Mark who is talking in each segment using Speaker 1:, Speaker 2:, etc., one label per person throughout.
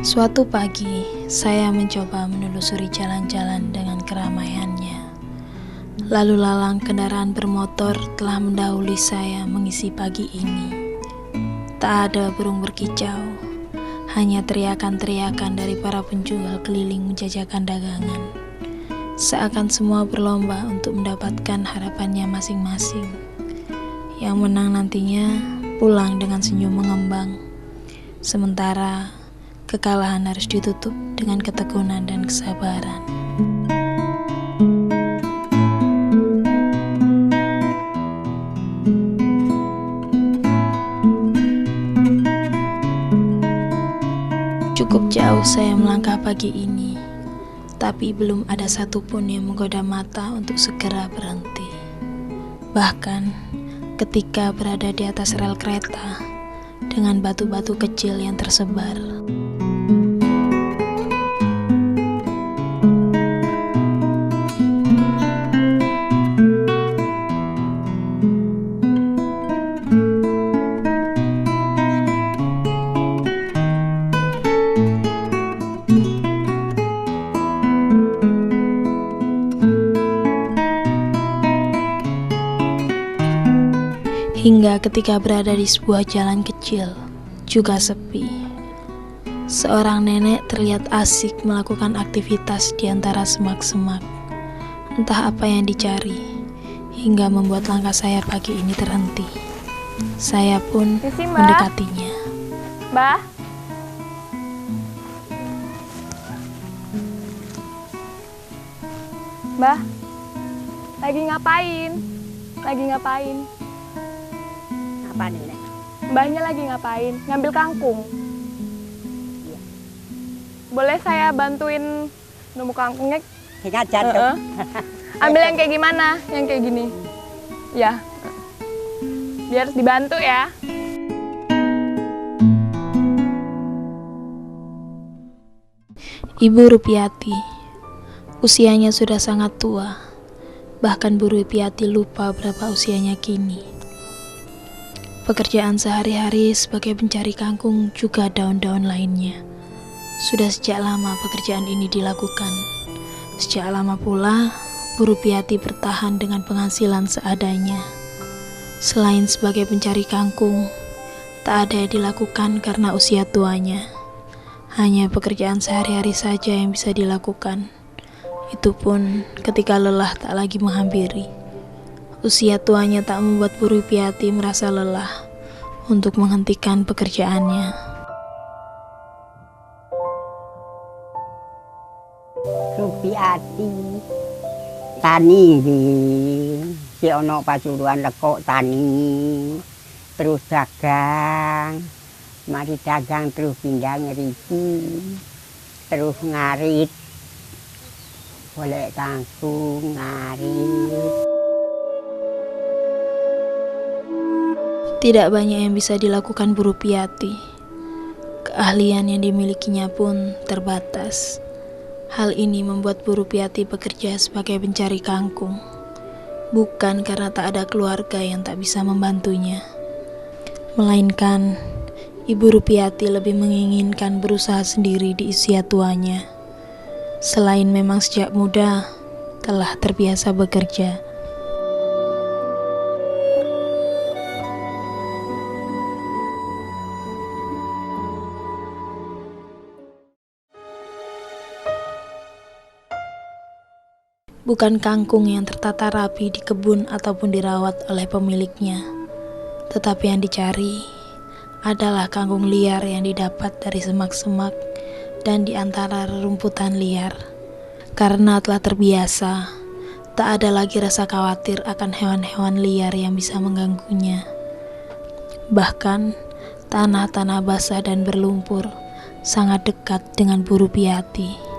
Speaker 1: Suatu pagi, saya mencoba menelusuri jalan-jalan dengan keramaiannya. Lalu lalang kendaraan bermotor telah mendahului saya mengisi pagi ini. Tak ada burung berkicau, hanya teriakan-teriakan dari para penjual keliling menjajakan dagangan. Seakan semua berlomba untuk mendapatkan harapannya masing-masing. Yang menang nantinya pulang dengan senyum mengembang. Sementara kekalahan harus ditutup dengan ketekunan dan kesabaran. Cukup jauh saya melangkah pagi ini, tapi belum ada satupun yang menggoda mata untuk segera berhenti. Bahkan ketika berada di atas rel kereta, dengan batu-batu kecil yang tersebar. Hingga ketika berada di sebuah jalan kecil, juga sepi. Seorang nenek terlihat asik melakukan aktivitas di antara semak-semak. Entah apa yang dicari, hingga membuat langkah saya pagi ini terhenti. Saya pun mendekatinya.
Speaker 2: Mbah? Mbah? Lagi ngapain? Lagi ngapain?
Speaker 3: Apa nih, Nek?
Speaker 2: Mbahnya lagi ngapain? Ngambil kangkung.
Speaker 3: Iya.
Speaker 2: Boleh saya bantuin nemu kangkungnya?
Speaker 3: Ingat jatuh.
Speaker 2: Ambil yang kayak gimana? Yang kayak gini. Ya. Biar dibantu ya.
Speaker 1: Ibu Rupiati. Usianya sudah sangat tua. Bahkan Bu Rupiati lupa berapa usianya kini. Pekerjaan sehari-hari sebagai pencari kangkung juga daun-daun lainnya. Sudah sejak lama pekerjaan ini dilakukan. Sejak lama pula, Bu Rupiati bertahan dengan penghasilan seadanya. Selain sebagai pencari kangkung, tak ada yang dilakukan karena usia tuanya. Hanya pekerjaan sehari-hari saja yang bisa dilakukan. Itu pun ketika lelah tak lagi menghampiri. Usia tuanya tak membuat Bu Rupiati merasa lelah untuk menghentikan pekerjaannya.
Speaker 3: Rupiati tani di si ono Pasuruan lekok tani, terus dagang, mari dagang terus pindah ngeriki, terus ngarit, golek kangkung ngarit.
Speaker 1: Tidak banyak yang bisa dilakukan Bu Rupiati. Keahlian yang dimilikinya pun terbatas. Hal ini membuat Bu Rupiati bekerja sebagai pencari kangkung. Bukan karena tak ada keluarga yang tak bisa membantunya. Melainkan, Ibu Rupiati lebih menginginkan berusaha sendiri di usia tuanya. Selain memang sejak muda, telah terbiasa bekerja. Bukan kangkung yang tertata rapi di kebun ataupun dirawat oleh pemiliknya, tetapi yang dicari adalah kangkung liar yang didapat dari semak-semak dan di antara rerumputan liar. Karena telah terbiasa, tak ada lagi rasa khawatir akan hewan-hewan liar yang bisa mengganggunya. Bahkan, tanah-tanah basah dan berlumpur sangat dekat dengan Bu Rupiati.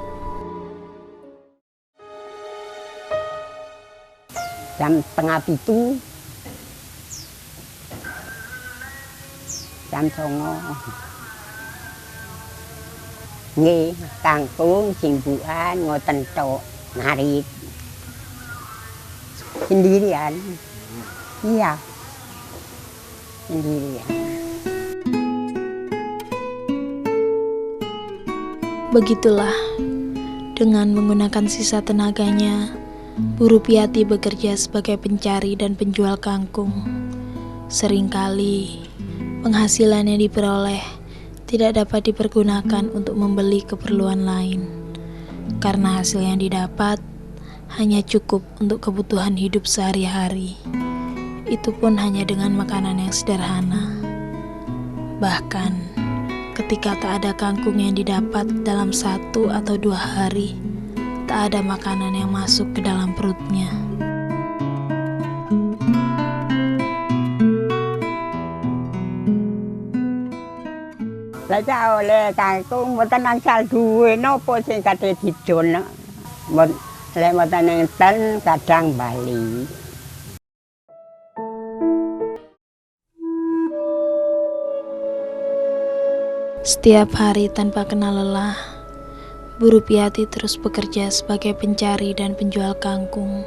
Speaker 3: Jam 6:30, jam 09:00. Nggih, kangkung simbukan ngoten tok, ngarit. Sendirian. Iya. Sendirian.
Speaker 1: Begitulah, dengan menggunakan sisa tenaganya, Bu Rupiati bekerja sebagai pencari dan penjual kangkung. Seringkali, penghasilan yang diperoleh tidak dapat dipergunakan untuk membeli keperluan lain, karena hasil yang didapat hanya cukup untuk kebutuhan hidup sehari-hari. Itu pun hanya dengan makanan yang sederhana. Bahkan, ketika tak ada kangkung yang didapat dalam 1 atau 2 hari, tak ada makanan yang masuk ke dalam perutnya.
Speaker 3: Lah oleh kangkung mboten angsal duwe napa sing kate didol. Lek mboten enten kadang bali.
Speaker 1: Setiap hari tanpa kenal lelah, Bu Rupiati terus bekerja sebagai pencari dan penjual kangkung,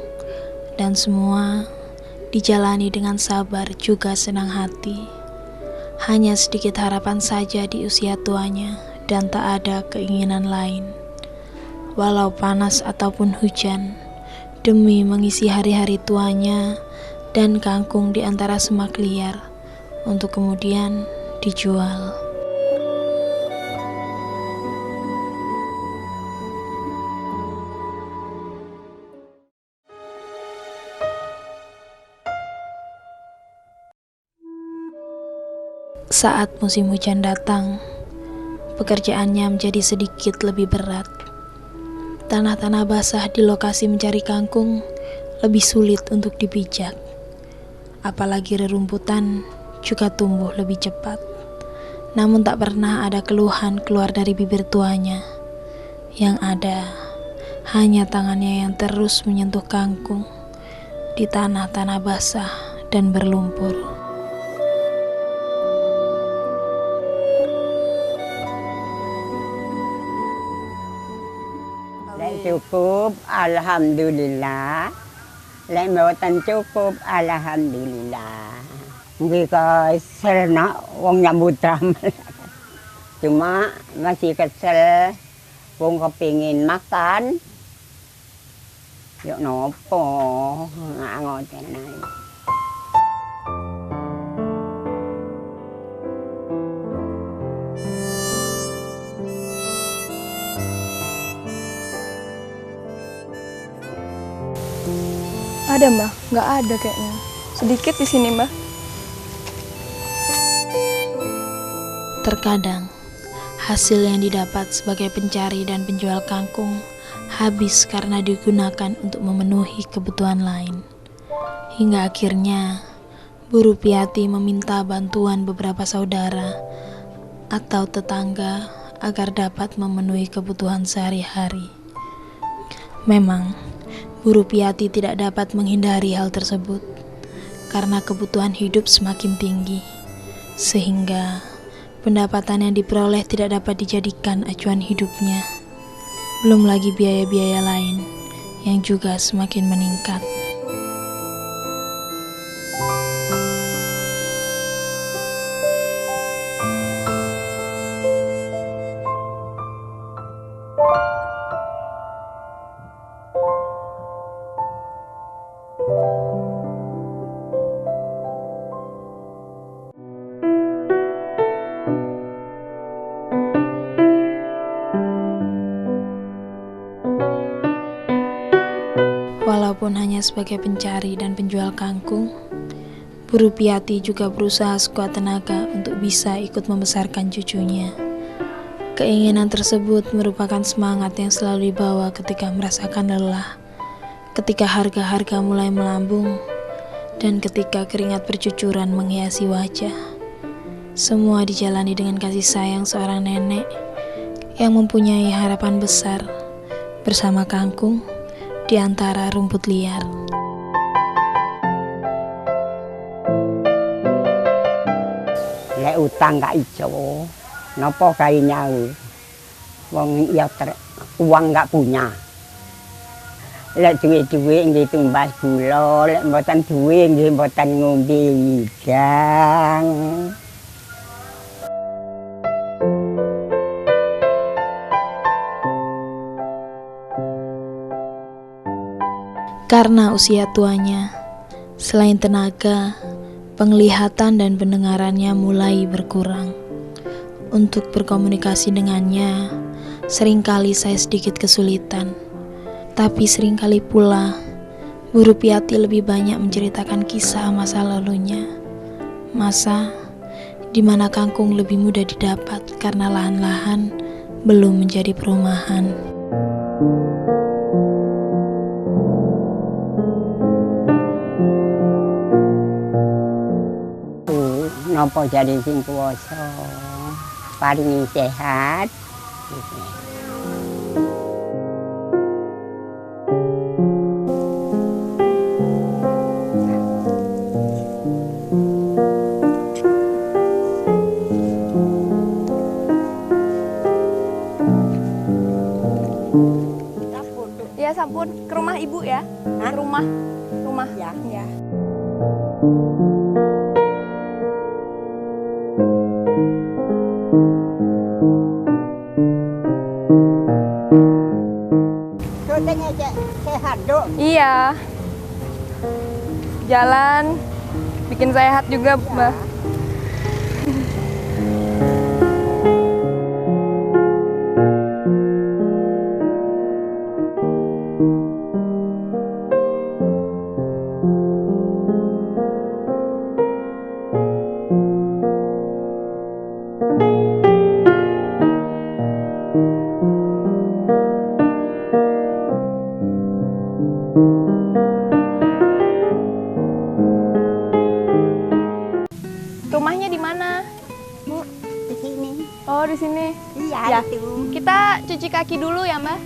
Speaker 1: dan semua dijalani dengan sabar juga senang hati. Hanya sedikit harapan saja di usia tuanya dan tak ada keinginan lain. Walau panas ataupun hujan, demi mengisi hari-hari tuanya dan kangkung di antara semak liar untuk kemudian dijual. Saat musim hujan datang, pekerjaannya menjadi sedikit lebih berat. Tanah-tanah basah di lokasi mencari kangkung lebih sulit untuk dipijak. Apalagi rerumputan juga tumbuh lebih cepat. Namun tak pernah ada keluhan keluar dari bibir tuanya. Yang ada hanya tangannya yang terus menyentuh kangkung di tanah-tanah basah dan berlumpur.
Speaker 3: Cukup, alhamdulillah. Lek mboten cukup, alhamdulillah. Nggih kesel nak wong nyambut damel. Cuma masih kesel wong kepingin makan. Yuk nopo ngoten ae.
Speaker 2: Ada Mbah? Nggak ada kayaknya. Sedikit di sini Mbah.
Speaker 1: Terkadang, hasil yang didapat sebagai pencari dan penjual kangkung habis karena digunakan untuk memenuhi kebutuhan lain. Hingga akhirnya, Bu Rupiati meminta bantuan beberapa saudara atau tetangga agar dapat memenuhi kebutuhan sehari-hari. Memang, Bu Rupiati tidak dapat menghindari hal tersebut karena kebutuhan hidup semakin tinggi, sehingga pendapatan yang diperoleh tidak dapat dijadikan acuan hidupnya. Belum lagi biaya-biaya lain yang juga semakin meningkat. Walaupun hanya sebagai pencari dan penjual kangkung, Bu Rupiati juga berusaha sekuat tenaga untuk bisa ikut membesarkan cucunya. Keinginan tersebut merupakan semangat yang selalu dibawa ketika merasakan lelah, ketika harga-harga mulai melambung, dan ketika keringat bercucuran menghiasi wajah. Semua dijalani dengan kasih sayang seorang nenek yang mempunyai harapan besar bersama kangkung di antara rumput liar.
Speaker 3: Lek utang gak iso, napa gawe nyau. Wong ya uang gak punya. Lek duwe-duwe nggih tumbas gula, lek mboten duwe nggih mboten ngombe widang.
Speaker 1: Karena usia tuanya, selain tenaga, penglihatan dan pendengarannya mulai berkurang. Untuk berkomunikasi dengannya, seringkali saya sedikit kesulitan. Tapi seringkali pula, Bu Rupiati lebih banyak menceritakan kisah masa lalunya. Masa di mana kangkung lebih mudah didapat karena lahan-lahan belum menjadi perumahan.
Speaker 3: Napa jadi sing kuwasa paringi sehat.
Speaker 2: Ya sampun, ke rumah ibu ya.
Speaker 3: Hah?
Speaker 2: Ke rumah
Speaker 3: Ya.
Speaker 2: ya.
Speaker 3: Syutingnya sehat, Dok.
Speaker 2: Iya. Jalan bikin sehat juga, Mbak. Rumahnya di mana?
Speaker 3: Bu, di sini.
Speaker 2: Oh, di sini.
Speaker 3: Iya,
Speaker 2: Ya.
Speaker 3: itu.
Speaker 2: Kita cuci kaki dulu ya, Mbak.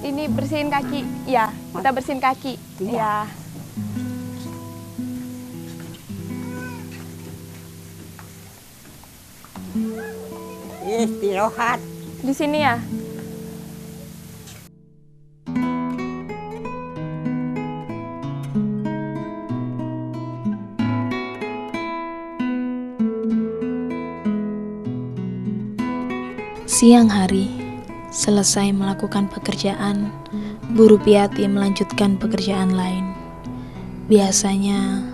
Speaker 2: Ini bersihin kaki. Ya, kita bersihin kaki.
Speaker 3: Iya.
Speaker 2: Ya.
Speaker 3: Istirahat.
Speaker 2: Di sini ya.
Speaker 1: Siang hari, selesai melakukan pekerjaan, Bu Rupiati melanjutkan pekerjaan lain. Biasanya,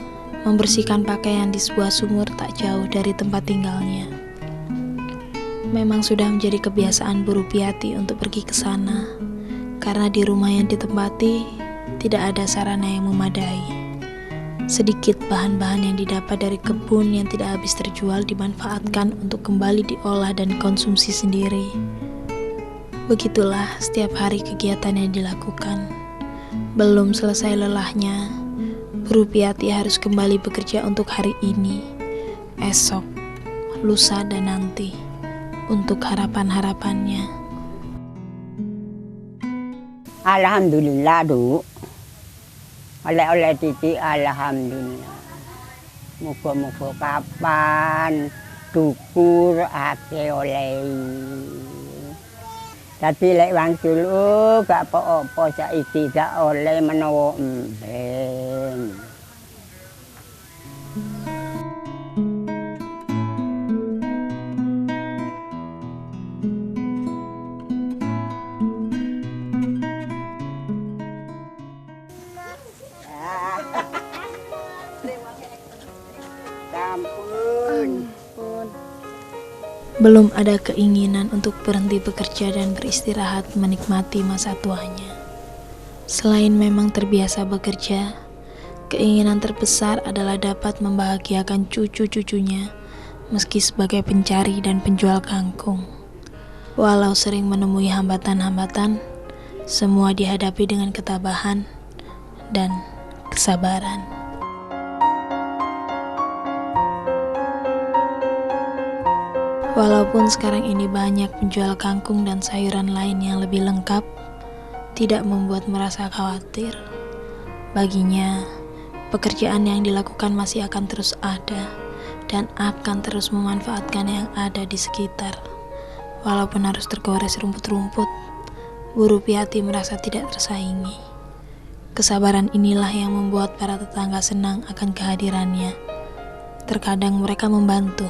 Speaker 1: membersihkan pakaian di sebuah sumur tak jauh dari tempat tinggalnya. Memang sudah menjadi kebiasaan Bu Rupiati untuk pergi ke sana, karena di rumah yang ditempati tidak ada sarana yang memadai. Sedikit bahan-bahan yang didapat dari kebun yang tidak habis terjual dimanfaatkan untuk kembali diolah dan konsumsi sendiri. Begitulah setiap hari kegiatan yang dilakukan. Belum selesai lelahnya, Bu Rupiati harus kembali bekerja untuk hari ini, esok, lusa dan nanti, untuk harapan-harapannya.
Speaker 3: Alhamdulillah, Du. Oleh-oleh titik alhamdulillah. Muga-muga kapan dukur ake oleh. Dadi lek wangsul gak apa-apa saiki gak oleh menawa emben.
Speaker 1: Belum ada keinginan untuk berhenti bekerja dan beristirahat menikmati masa tuanya. Selain memang terbiasa bekerja, keinginan terbesar adalah dapat membahagiakan cucu-cucunya meski sebagai pencari dan penjual kangkung. Walau sering menemui hambatan-hambatan, semua dihadapi dengan ketabahan dan kesabaran. Walaupun sekarang ini banyak penjual kangkung dan sayuran lain yang lebih lengkap, tidak membuat merasa khawatir. Baginya, pekerjaan yang dilakukan masih akan terus ada dan akan terus memanfaatkan yang ada di sekitar. Walaupun harus tergores rumput-rumput, Bu Rupiati merasa tidak tersaingi. Kesabaran inilah yang membuat para tetangga senang akan kehadirannya. Terkadang mereka membantu,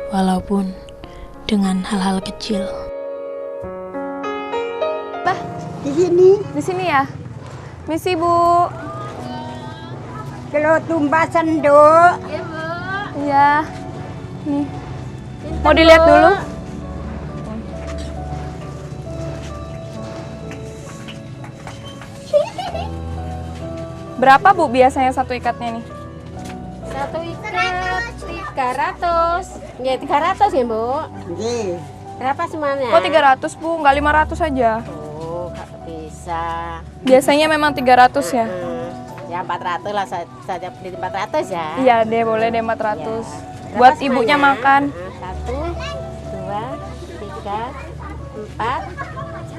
Speaker 1: walaupun dengan hal-hal kecil.
Speaker 2: Bah,
Speaker 3: Di sini.
Speaker 2: di sini ya. Misi, Bu.
Speaker 3: Kilo tumbas sendok.
Speaker 2: Iya. Nih. Mau dilihat dulu? Berapa, Bu, biasanya satu ikatnya nih?
Speaker 4: Satu ikat 300. Ya 300 ya, Bu.
Speaker 3: Nggih.
Speaker 4: Berapa semuanya?
Speaker 2: Kok 300, Bu? Nggak 500 aja.
Speaker 4: Oh, nggak bisa.
Speaker 2: Biasanya memang 300 ya?
Speaker 4: Ya 400 lah saja beli 400 ya.
Speaker 2: Iya deh, boleh deh 400.
Speaker 4: Ya.
Speaker 2: Buat
Speaker 4: Berapa
Speaker 2: ibunya
Speaker 4: semuanya?
Speaker 2: makan.
Speaker 4: 1, 2, 3, 4,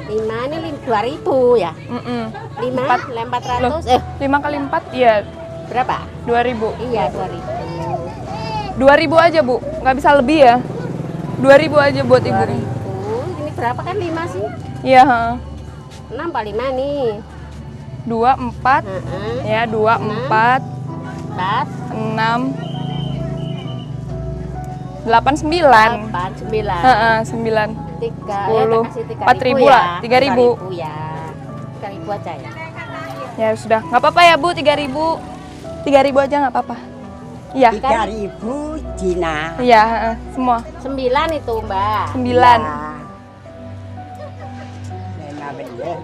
Speaker 4: 5. Ini 2.000 ya? 5,
Speaker 2: Empat.
Speaker 4: 400.
Speaker 2: 5 kali 4, iya
Speaker 4: Berapa?
Speaker 2: 2.000.
Speaker 4: Iya, 2.000.
Speaker 2: 2.000 aja, Bu. Nggak bisa lebih ya? 2.000 aja buat ibu.
Speaker 4: 2.000. Ini berapa kan 5 sih?
Speaker 2: Iya, heeh.
Speaker 4: 6 apa 5 nih?
Speaker 2: 2, 4. Ya, 2, 4,
Speaker 4: 4,
Speaker 2: 6, 8, 9.
Speaker 4: 8, 9.
Speaker 2: Heeh, 9.
Speaker 4: 3,
Speaker 2: 10, 4.000
Speaker 4: ya.
Speaker 2: lah, 3.000.
Speaker 4: 3.000 ya. 3.000 aja ya.
Speaker 2: Ya sudah, nggak apa-apa ya, Bu, 3.000. 3.000 aja nggak apa-apa. Iya.
Speaker 3: 3.000 Cina.
Speaker 2: Iya, heeh, semua.
Speaker 4: 9 itu, Mbak.
Speaker 2: 9.
Speaker 3: Lena bener.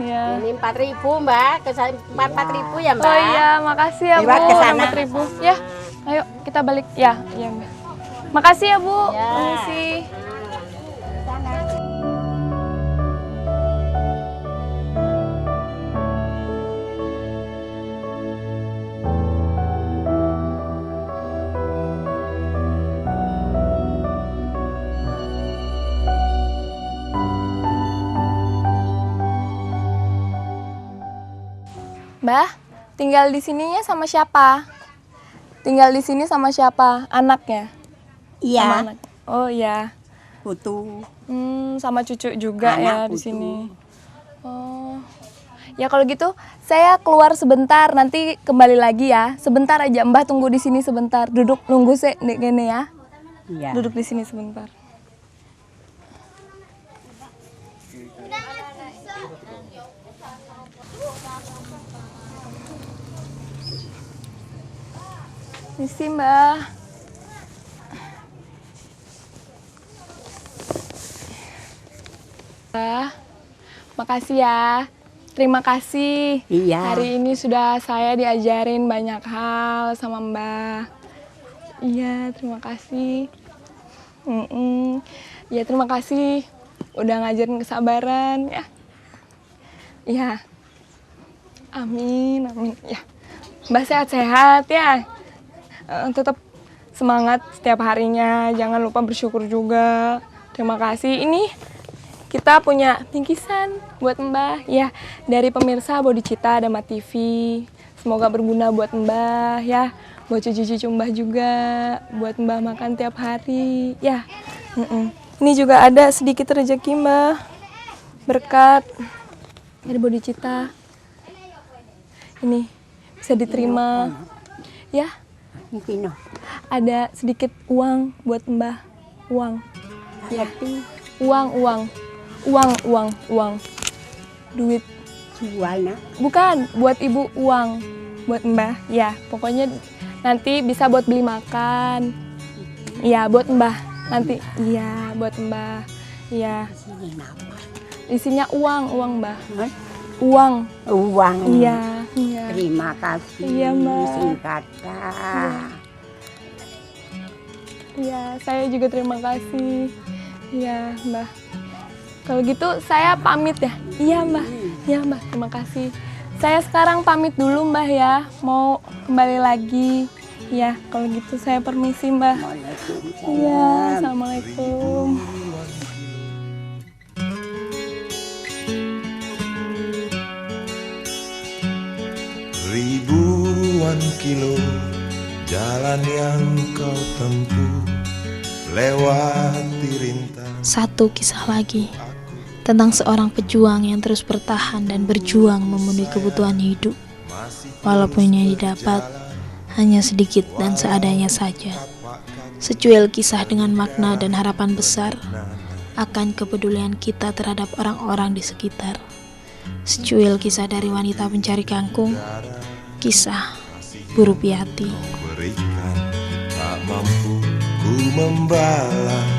Speaker 2: Iya.
Speaker 4: Ini 4.000, Mbak. Ke 4.000 ya, Mbak.
Speaker 2: Oh iya, makasih ya, Bu.
Speaker 3: Lewat ke sana.
Speaker 2: 4.000. Ya, ayo kita balik. Ya, iya, Mbak. Makasih ya, Bu.
Speaker 4: Ya.
Speaker 2: Permisi. Mbah, tinggal di sininya sama siapa? Tinggal di sini sama siapa? Anaknya? Sama
Speaker 3: Iya.
Speaker 2: anak. Oh iya.
Speaker 3: Putu.
Speaker 2: Sama cucu juga
Speaker 3: Anak
Speaker 2: ya di
Speaker 3: putu.
Speaker 2: sini. Oh. Ya kalau gitu saya keluar sebentar, nanti kembali lagi ya. Sebentar aja, Mbah tunggu di sini sebentar. Duduk nunggu sih gini ya.
Speaker 3: Iya.
Speaker 2: Duduk di sini sebentar. Misi, Mbah. Mbah, makasih ya. Terima kasih.
Speaker 3: Iya.
Speaker 2: Hari ini sudah saya diajarin banyak hal sama Mbah. Iya, terima kasih. Ya, terima kasih. Udah ngajarin kesabaran ya. Iya. Amin, amin. Ya. Mbah sehat-sehat ya. Tetap semangat setiap harinya. Jangan lupa bersyukur juga. Terima kasih. Ini kita punya bingkisan buat Mbah. Ya, dari pemirsa Bodhicitta Dhamma TV. Semoga berguna buat Mbah ya. Buat cucu-cucu Mbah juga. Buat Mbah makan tiap hari. Ya. Ini juga ada sedikit rezeki Mbah. Berkat dari Bodhicitta. Ini bisa diterima. Ya.
Speaker 3: Mungkin
Speaker 2: Ada sedikit uang buat Mbah. Uang.
Speaker 3: ya.
Speaker 2: Uang. Duit.
Speaker 3: Jual nak.
Speaker 2: Bukan, buat ibu uang. Buat Mbah. Ya, pokoknya nanti bisa buat beli makan. Iya, buat Mbah. Nanti. Iya, buat Mbah. Iya.
Speaker 3: Sini apa?
Speaker 2: Isinya uang Mbah.
Speaker 3: Hah?
Speaker 2: Uang.
Speaker 3: Uang.
Speaker 2: Iya.
Speaker 3: Terima kasih.
Speaker 2: Iya, Mbak.
Speaker 3: Sing kata.
Speaker 2: Iya, saya juga terima kasih. Iya, Mbah. Kalau gitu saya pamit ya. Iya, Mbah. Iya, Mbah. Terima kasih. Saya sekarang pamit dulu, Mbah ya. Mau kembali lagi. Iya, kalau gitu saya permisi, Mbah. Iya, assalamualaikum.
Speaker 5: Ribuan kilo jalan yang kau tempuh lewati rintangan.
Speaker 1: Satu kisah lagi tentang seorang pejuang yang terus bertahan dan berjuang memenuhi kebutuhan hidup. Walaupun yang didapat hanya sedikit dan seadanya saja. Secuil kisah dengan makna dan harapan besar akan kepedulian kita terhadap orang-orang di sekitar. Secuil kisah dari wanita pencari kangkung, kisah Buru Piati.
Speaker 5: Berikan tak mampu ku membalas.